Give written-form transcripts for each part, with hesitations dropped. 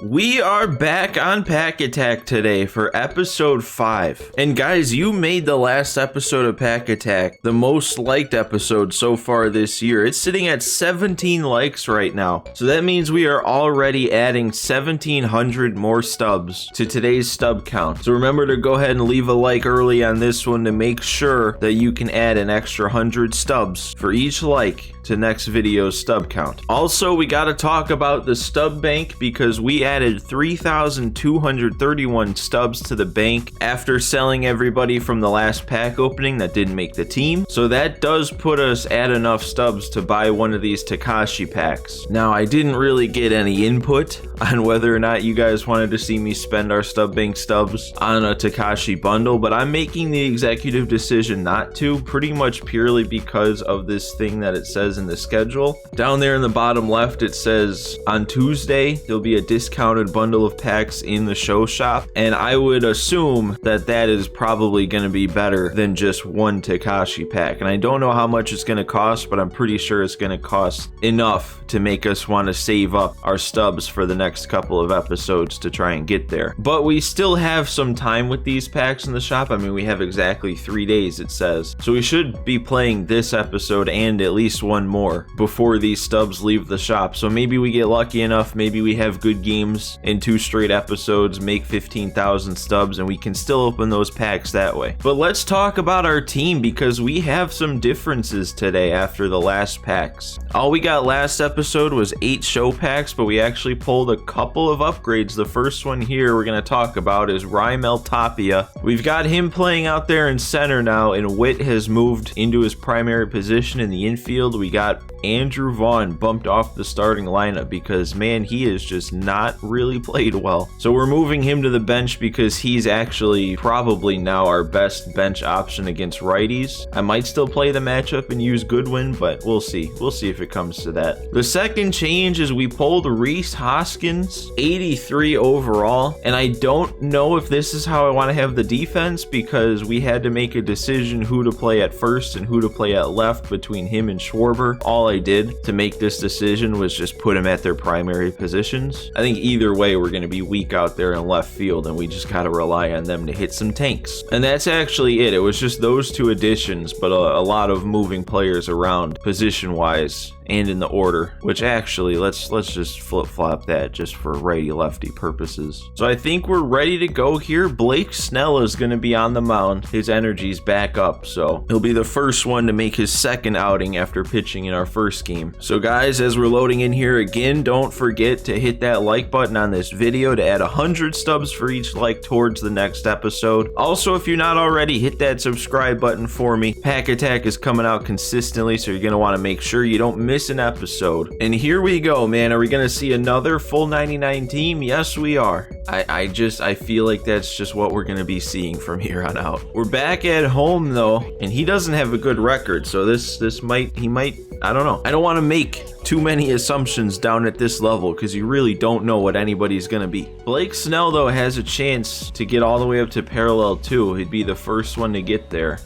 We are back on Pack Attack today for episode 5. And guys, you made the last episode of Pack Attack the most liked episode so far this year. It's sitting at 17 likes right now. So that means we are already adding 1,700 more stubs to today's stub count. So remember to go ahead and leave a like early on this one to make sure that you can add an extra 100 stubs for each like to next video's stub count. Also, we got to talk about the Stub Bank because we added 3,231 stubs to the bank after selling everybody from the last pack opening that didn't make the team. So that does put us at enough stubs to buy one of these Takashi packs. Now, I didn't really get any input on whether or not you guys wanted to see me spend our Stub Bank stubs on a Takashi bundle, but I'm making the executive decision not to, pretty much purely because of this thing that it says in the schedule. Down there in the bottom left, it says on Tuesday there'll be a discounted bundle of packs in the show shop, and I would assume that that is probably going to be better than just one Takashi pack. And I don't know how much it's going to cost, but I'm pretty sure it's going to cost enough to make us want to save up our stubs for the next couple of episodes to try and get there. But we still have some time with these packs in the shop. I mean, we have exactly 3 days, it says, so we should be playing this episode and at least one more before these stubs leave the shop. So maybe we get lucky enough, maybe we have good games in 2 straight episodes, make 15,000 stubs, and we can still open those packs that way. But let's talk about our team because we have some differences today after the last packs. All we got last episode was 8 show packs, but we actually pulled a couple of upgrades. The first one here we're going to talk about is Raimel Tapia. We've got him playing out there in center now, and Witt has moved into his primary position in the infield. We got Andrew Vaughn bumped off the starting lineup because, man, he has just not really played well. So we're moving him to the bench because he's actually probably now our best bench option against righties. I might still play the matchup and use Goodwin, but we'll see. We'll see if it comes to that. The second change is we pulled Rhys Hoskins, 83 overall, and I don't know if this is how I want to have the defense because we had to make a decision who to play at first and who to play at left between him and Schwarber. All I did to make this decision was just put them at their primary positions. I think either way we're going to be weak out there in left field, and we just got to rely on them to hit some tanks. And that's actually it. It was just those 2 additions, but a lot of moving players around position wise and in the order, which actually let's just flip-flop that just for righty-lefty purposes. So I think we're ready to go here. Blake Snell is going to be on the mound. His energy's back up, so he'll be the first one to make his second outing after pitching in our first game. So guys, as we're loading in here again, don't forget to hit that like button on this video to add 100 stubs for each like towards the next episode. Also, if you're not already, hit that subscribe button for me. Pack Attack is coming out consistently, so you're going to want to make sure you don't miss an episode. And here we go, man. Are we going to see another full 99 team? Yes, we are. I feel like that's just what we're going to be seeing from here on out. We're back at home though, and he doesn't have a good record, so he might, I don't know. I don't want to make too many assumptions down at this level because you really don't know what anybody's going to be. Blake Snell though has a chance to get all the way up to parallel 2. He'd be the first one to get there.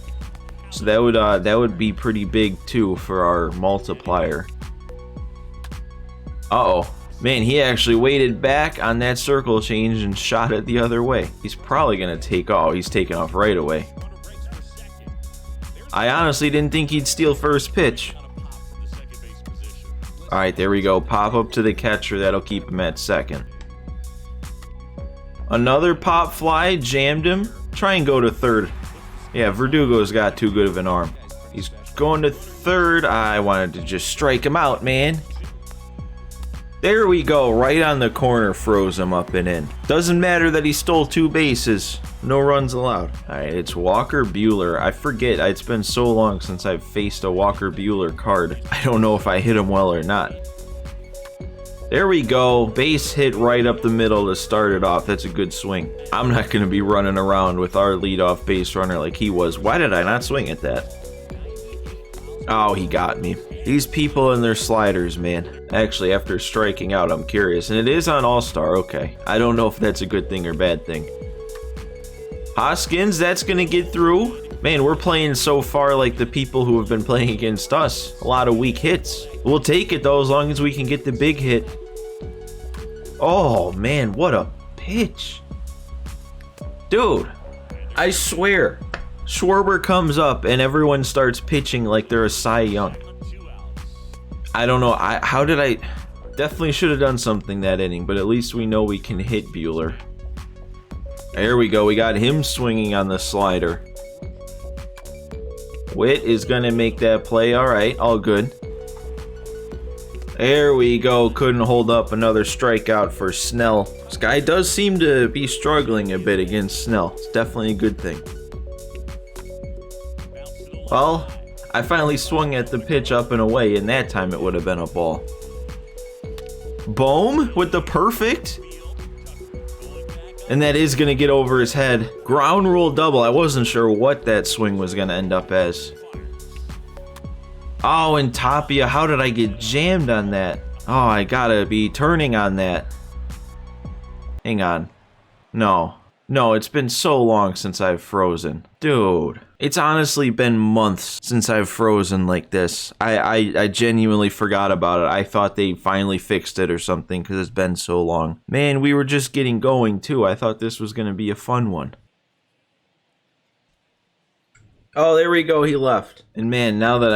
So that would be pretty big too for our multiplier. Uh-oh. Man, he actually waited back on that circle change and shot it the other way. He's probably going to take off. He's taking off right away. I honestly didn't think he'd steal first pitch. All right, there we go. Pop up to the catcher. That'll keep him at second. Another pop fly. Jammed him. Try and go to third. Yeah, Verdugo's got too good of an arm. He's going to third. I wanted to just strike him out, man. There we go, right on the corner, froze him up and in. Doesn't matter that he stole 2 bases. No runs allowed. All right, it's Walker Buehler. I forget, it's been so long since I've faced a Walker Buehler card. I don't know if I hit him well or not. There we go, base hit right up the middle to start it off. That's a good swing. I'm not gonna be running around with our leadoff base runner like he was. Why did I not swing at that? Oh, he got me. These people and their sliders, man. Actually, after striking out, I'm curious. And it is on All-Star, okay. I don't know if that's a good thing or bad thing. Hoskins, that's going to get through. Man, we're playing so far like the people who have been playing against us. A lot of weak hits. We'll take it, though, as long as we can get the big hit. Oh, man, what a pitch. Dude, I swear, Schwarber comes up and everyone starts pitching like they're a Cy Young. I don't know. How did I... Definitely should have done something that inning, but at least we know we can hit Bueller. There we go. We got him swinging on the slider. Witt is going to make that play. All right, all good. There we go. Couldn't hold up. Another strikeout for Snell. This guy does seem to be struggling a bit against Snell. It's definitely a good thing. Well, I finally swung at the pitch up and away, and that time it would have been a ball. Bohm with the perfect. And that is going to get over his head. Ground rule double. I wasn't sure what that swing was going to end up as. Oh, and Tapia, how did I get jammed on that? Oh, I gotta be turning on that. Hang on. No, it's been so long since I've frozen. Dude, it's honestly been months since I've frozen like this. I genuinely forgot about it. I thought they finally fixed it or something because it's been so long. Man, we were just getting going too. I thought this was going to be a fun one. Oh, there we go. He left. And man, now that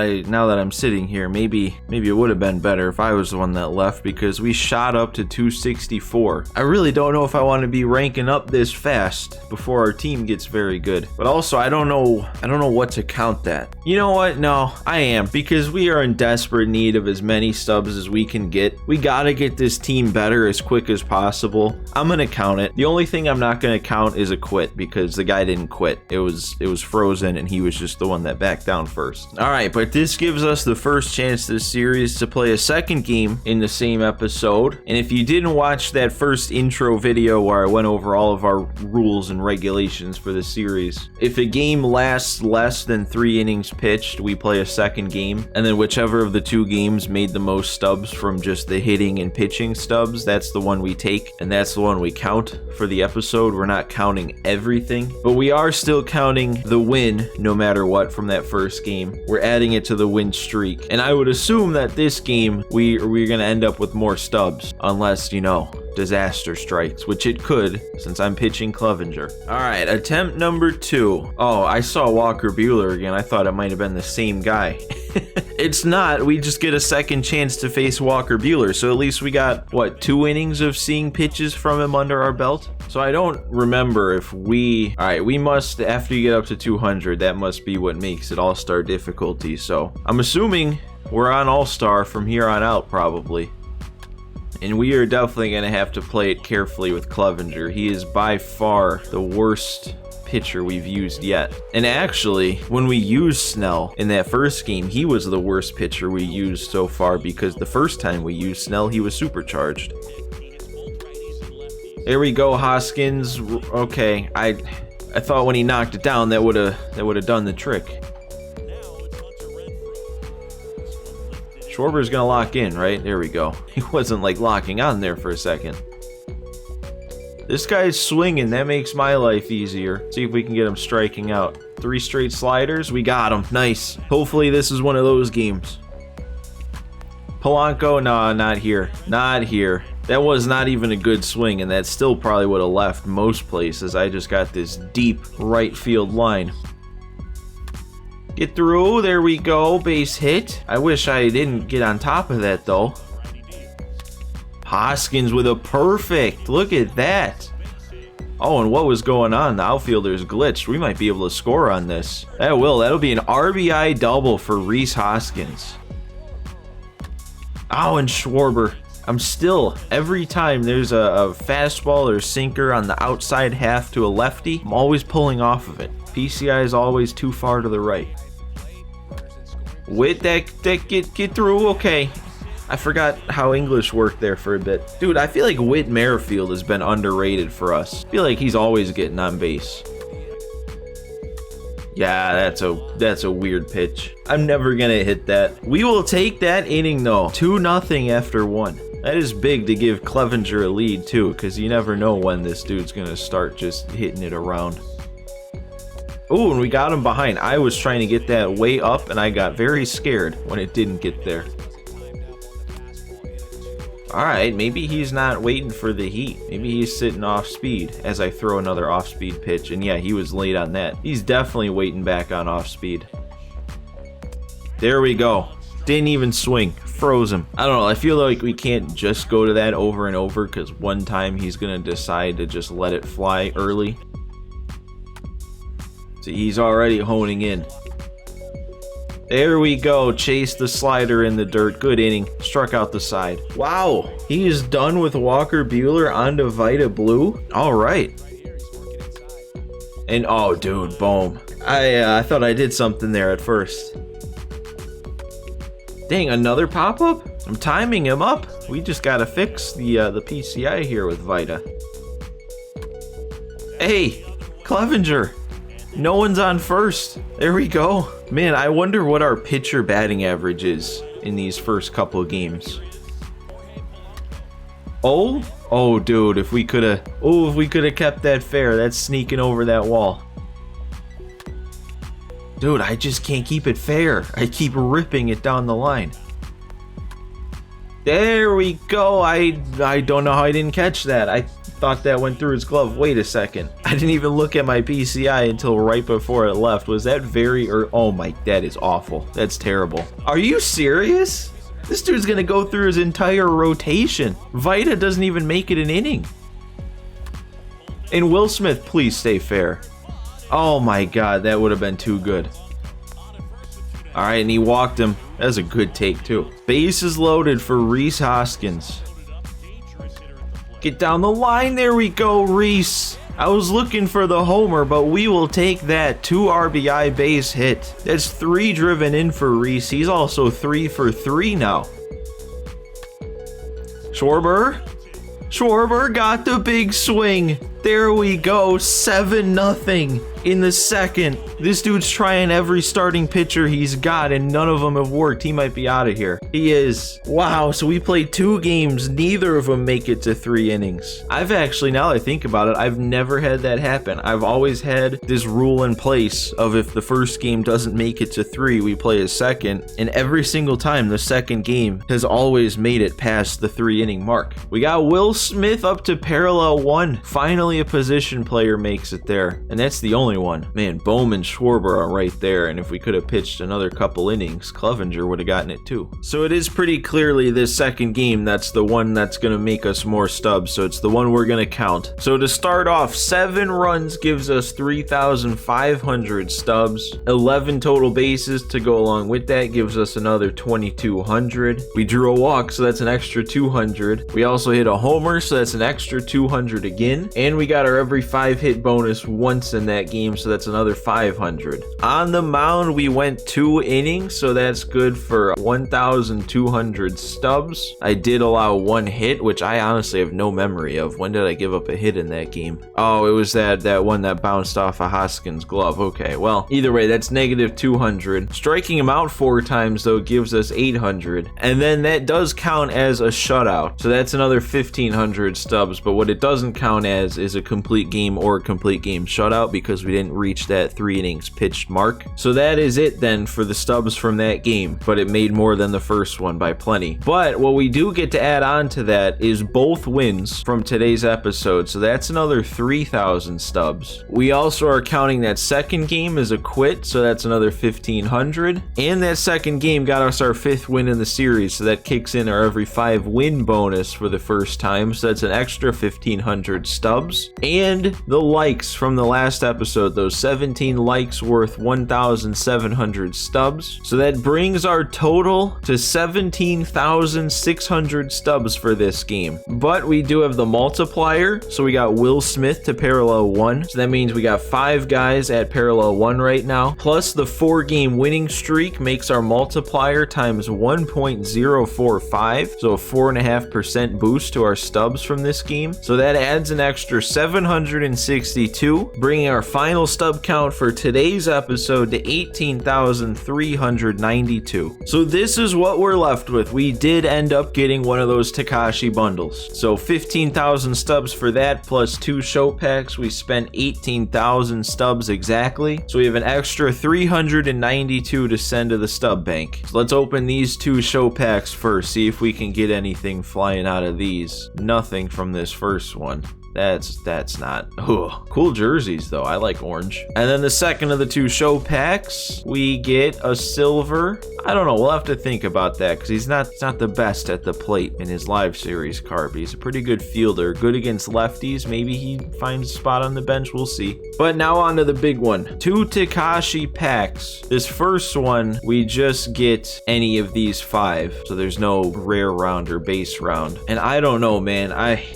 I'm sitting here, maybe it would have been better if I was the one that left, because we shot up to 264. I really don't know if I want to be ranking up this fast before our team gets very good. But also, I don't know what to count that. You know what? No, I am, because we are in desperate need of as many stubs as we can get. We got to get this team better as quick as possible. I'm going to count it. The only thing I'm not going to count is a quit, because the guy didn't quit. It was frozen and he was just the one that backed down first. Alright, but this gives us the first chance this series to play a second game in the same episode. And if you didn't watch that first intro video where I went over all of our rules and regulations for the series, if a game lasts less than 3 innings pitched, we play a second game. And then whichever of the 2 games made the most stubs from just the hitting and pitching stubs, that's the one we take. And that's the one we count for the episode. We're not counting everything, but we are still counting the win no matter what from that first game. We're adding it to the win streak. And I would assume that this game, we're going to end up with more stubs. Unless, you know, disaster strikes, which it could, since I'm pitching Clevenger. Alright, attempt number 2. Oh, I saw Walker Bueller again. I thought it might have been the same guy. It's not. We just get a second chance to face Walker Bueller. So at least we got, what, 2 innings of seeing pitches from him under our belt? So I don't remember if we... Alright, we must, after you get up to 200, that must be what makes it All-Star difficulty. So I'm assuming we're on All-Star from here on out, probably. And we are definitely going to have to play it carefully with Clevenger. He is by far the worst pitcher we've used yet. And actually, when we used Snell in that first game, he was the worst pitcher we used so far, because the first time we used Snell, he was supercharged. There we go, Hoskins. Okay, I thought when he knocked it down, that would have done the trick. Schwarber's gonna lock in, right? There we go. He wasn't like locking on there for a second. This guy's swinging. That makes my life easier. See if we can get him striking out. 3 straight sliders. We got him. Nice. Hopefully this is one of those games. Polanco, nah, not here. Not here. That was not even a good swing, and that still probably would have left most places. I just got this deep right field line. Get through. There we go. Base hit. I wish I didn't get on top of that, though. Hoskins with a perfect. Look at that. Oh, and what was going on? The outfielder's glitched. We might be able to score on this. That'll be an RBI double for Rhys Hoskins. Oh, and Schwarber. I'm still, every time there's a fastball or sinker on the outside half to a lefty, I'm always pulling off of it. PCI is always too far to the right. With that get through. Okay. I forgot how English worked there for a bit. Dude, I feel like Whit Merrifield has been underrated for us. I feel like he's always getting on base. Yeah, that's a weird pitch. I'm never gonna hit that. We will take that inning though. 2-0 after 1. That is big to give Clevenger a lead too, because you never know when this dude's gonna start just hitting it around. Oh, and we got him behind. I was trying to get that way up, and I got very scared when it didn't get there. All right, maybe he's not waiting for the heat. Maybe he's sitting off speed as I throw another off speed pitch. And yeah, he was late on that. He's definitely waiting back on off speed. There we go. Didn't even swing. Froze him. I don't know. I feel like we can't just go to that over and over because one time he's going to decide to just let it fly early. See, he's already honing in. There we go. Chase the slider in the dirt. Good inning. Struck out the side. Wow. He is done with Walker Buehler onto Vita Blue. All right. And oh, dude, boom. I thought I did something there at first. Dang, another pop-up? I'm timing him up. We just gotta fix the PCI here with Vita. Hey, Clevenger. No one's on first. There we go. Man, I wonder what our pitcher batting average is in these first couple of games. Oh, dude, if we could have kept that fair. That's sneaking over that wall. Dude, I just can't keep it fair. I keep ripping it down the line. There we go. I don't know how I didn't catch that. I thought that went through his glove. Wait a second. I didn't even look at my PCI until right before it left. Was that very oh my, that is awful. That's terrible. Are you serious? This dude's gonna go through his entire rotation. Vita doesn't even make it an inning. And Will Smith, please stay fair. Oh my god, that would have been too good. Alright, and he walked him. That was a good take, too. Bases loaded for Rhys Hoskins. Get down the line. There we go, Rhys. I was looking for the homer, but we will take that 2 RBI base hit. That's 3 driven in for Rhys. He's also 3 for 3 now. Schwarber got the big swing. There we go, 7-0 in the second. This dude's trying every starting pitcher he's got, and none of them have worked. He might be out of here. He is. Wow, so we played 2 games. Neither of them make it to 3 innings. I've actually, now that I think about it, I've never had that happen. I've always had this rule in place of if the first game doesn't make it to 3, we play a second. And every single time, the second game has always made it past the 3-inning mark. We got Will Smith up to parallel 1. Finally, a position player makes it there, and that's the only one. Man, Bohm and Schwarber are right there, and if we could have pitched another couple innings, Clevenger would have gotten it too. So it is pretty clearly this second game that's the one that's going to make us more stubs, so it's the one we're going to count. So to start off, 7 runs gives us 3,500 stubs. 11 total bases to go along with that gives us another 2,200. We drew a walk, so that's an extra 200. We also hit a homer, so that's an extra 200 again, and we got our every 5 hit bonus once in that game, so that's another 500. On the mound, we went 2 innings, so that's good for 1,200 stubs. I did allow 1 hit, which I honestly have no memory of. When did I give up a hit in that game? Oh, it was that one that bounced off of Hoskins' glove. Okay, well, either way, that's negative 200. Striking him out 4 times, though, gives us 800. And then that does count as a shutout, so that's another 1,500 stubs, but what it doesn't count as is a complete game or a complete game shutout because we didn't reach that 3 innings pitched mark. So that is it then for the stubs from that game, but it made more than the first one by plenty. But what we do get to add on to that is both wins from today's episode, so that's another 3,000 stubs. We also are counting that second game as a quit, so that's another 1,500, and that second game got us our 5th win in the series, so that kicks in our every 5 win bonus for the first time, so that's an extra 1,500 stubs. And the likes from the last episode, those 17 likes worth 1,700 stubs. So that brings our total to 17,600 stubs for this game. But we do have the multiplier, so we got Will Smith to parallel 1. So that means we got 5 guys at parallel 1 right now. Plus the 4-game winning streak makes our multiplier times 1.045. So a 4.5% boost to our stubs from this game. So that adds an extra 762, bringing our final stub count for today's episode to 18,392. So this is what we're left with. We did end up getting one of those Takashi bundles. So 15,000 stubs for that, plus 2 show packs. We spent 18,000 stubs exactly. So we have an extra 392 to send to the Stub Bank. So let's open these 2 show packs first, see if we can get anything flying out of these. Nothing from this first one. That's not. Ugh. Cool jerseys though. I like orange. And then the second of the 2 show packs, we get a silver. I don't know. We'll have to think about that because he's not the best at the plate in his live series card, but he's a pretty good fielder. Good against lefties. Maybe he finds a spot on the bench. We'll see. But now on to the big one. 2 Takashi packs. This first one, we just get any of these 5. So there's no rare round or base round. And I don't know, man.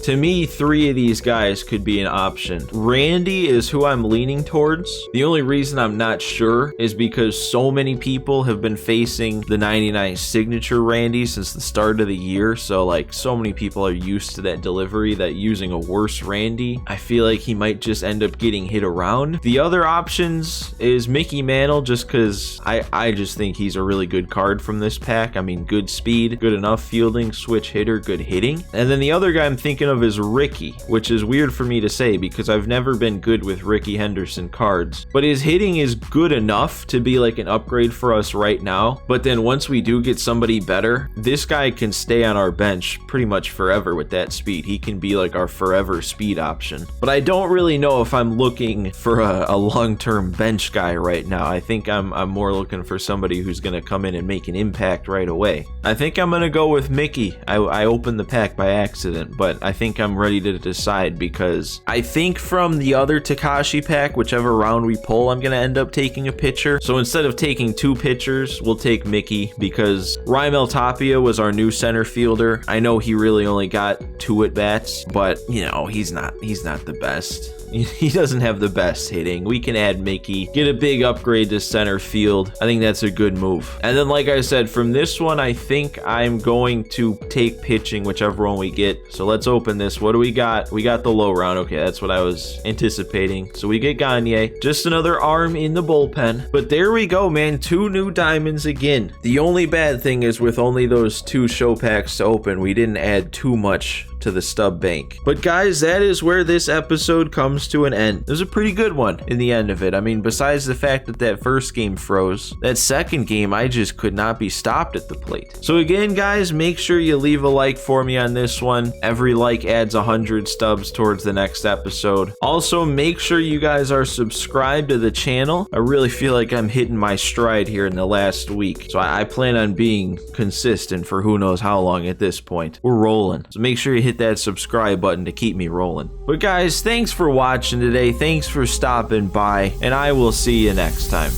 To me, 3 of these guys could be an option. Randy is who I'm leaning towards. The only reason I'm not sure is because so many people have been facing the 99 signature Randy since the start of the year. So like so many people are used to that delivery that using a worse Randy, I feel like he might just end up getting hit around. The other options is Mickey Mantle, just because I just think he's a really good card from this pack. I mean, good speed, good enough fielding, switch hitter, good hitting. And then the other guy I'm thinking of is Ricky, which is weird for me to say because I've never been good with Ricky Henderson cards, but his hitting is good enough to be like an upgrade for us right now. But then once we do get somebody better, this guy can stay on our bench pretty much forever with that speed. He can be like our forever speed option. But I don't really know if I'm looking for a long-term bench guy right now. I think I'm more looking for somebody who's going to come in and make an impact right away. I think I'm going to go with Mickey. I opened the pack by accident, but I think I'm ready to decide because I think from the other Takashi pack, whichever round we pull, I'm going to end up taking a pitcher. So instead of taking 2 pitchers, we'll take Mickey because Raimel Tapia was our new center fielder. I know he really only got 2 at-bats, but you know, he's not the best. He doesn't have the best hitting. We can add Mickey, get a big upgrade to center field. I think that's a good move. And then like I said, from this one, I think I'm going to take pitching, whichever one we get. So let's open this. What do we got? We got the low round. Okay, that's what I was anticipating. So we get Gagne. Just another arm in the bullpen. But there we go, man. 2 new diamonds again. The only bad thing is with only those 2 show packs to open, we didn't add too much to the Stub Bank. But guys, that is where this episode comes to an end. It was a pretty good one in the end of it. I mean, besides the fact that that first game froze, that second game, I just could not be stopped at the plate. So again, guys, make sure you leave a like for me on this one. Every like adds 100 stubs towards the next episode. Also, make sure you guys are subscribed to the channel. I really feel like I'm hitting my stride here in the last week. So I plan on being consistent for who knows how long at this point. We're rolling. So make sure you hit that subscribe button to keep me rolling. But guys, thanks for watching today. Thanks for stopping by, and I will see you next time.